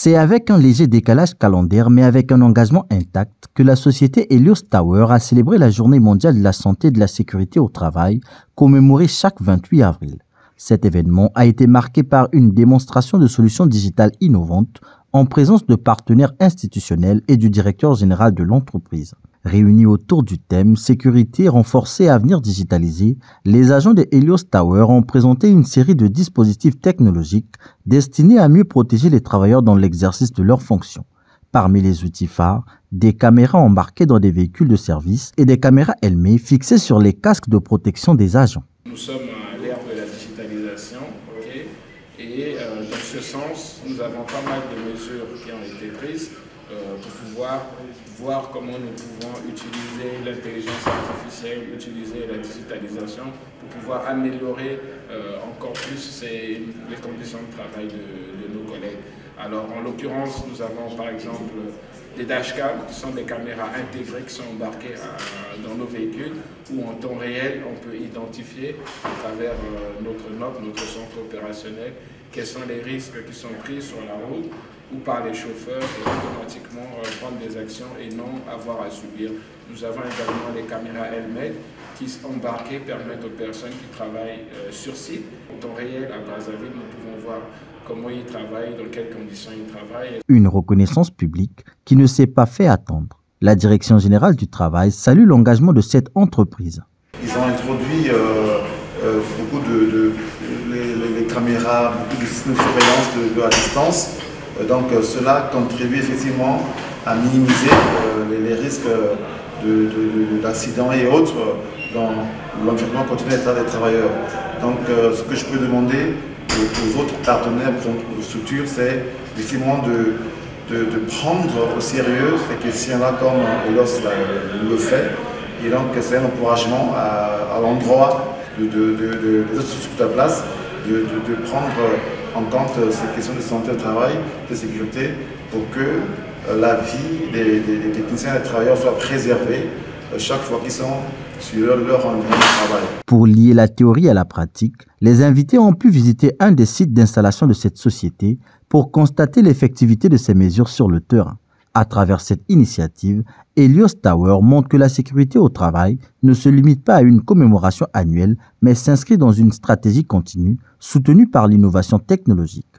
C'est avec un léger décalage calendaire mais avec un engagement intact que la société Helios Tower a célébré la Journée mondiale de la santé et de la sécurité au travail, commémorée chaque 28 avril. Cet événement a été marqué par une démonstration de solutions digitales innovantes en présence de partenaires institutionnels et du directeur général de l'entreprise. Réunis autour du thème « Sécurité renforcée, avenir digitalisé », les agents de Helios Tower ont présenté une série de dispositifs technologiques destinés à mieux protéger les travailleurs dans l'exercice de leurs fonctions. Parmi les outils phares, des caméras embarquées dans des véhicules de service et des caméras LME fixées sur les casques de protection des agents. Nous sommes à l'ère de la digitalisation, et dans ce sens, nous avons pas mal de mesures qui ont été prises pour pouvoir voir comment nous pouvons utiliser l'intelligence artificielle, utiliser la digitalisation pour pouvoir améliorer encore plus les conditions de travail de nos collègues. Alors en l'occurrence, nous avons par exemple des dashcams qui sont des caméras intégrées qui sont embarquées dans nos véhicules où en temps réel on peut identifier à travers notre NOP, notre centre opérationnel, quels sont les risques qui sont pris sur la route ou par les chauffeurs et automatiquement prendre des actions et non avoir à subir. Nous avons également les caméras elles-mêmes qui embarquées permettent aux personnes qui travaillent sur site. En temps réel à Brazzaville, nous pouvons voir comment ils travaillent, dans quelles conditions ils travaillent. Une reconnaissance publique qui ne s'est pas fait attendre. La Direction générale du travail salue l'engagement de cette entreprise. Ils ont introduit beaucoup de caméras, beaucoup de systèmes de surveillance à distance. Donc cela contribue effectivement à minimiser les risques d'accidents et autres dans l'environnement quotidien des travailleurs. Donc ce que je peux demander aux autres partenaires, aux structures, c'est effectivement de prendre au sérieux ces questions-là comme Helios le fait. Et donc c'est un encouragement à l'endroit des autres structures de la place de prendre en compte ces questions de santé au travail, de sécurité, pour que la vie des techniciens et des travailleurs soit préservée chaque fois qu'ils sont sur leur environnement de travail. Pour lier la théorie à la pratique, les invités ont pu visiter un des sites d'installation de cette société pour constater l'effectivité de ces mesures sur le terrain. À travers cette initiative, Helios Tower montre que la sécurité au travail ne se limite pas à une commémoration annuelle, mais s'inscrit dans une stratégie continue soutenue par l'innovation technologique.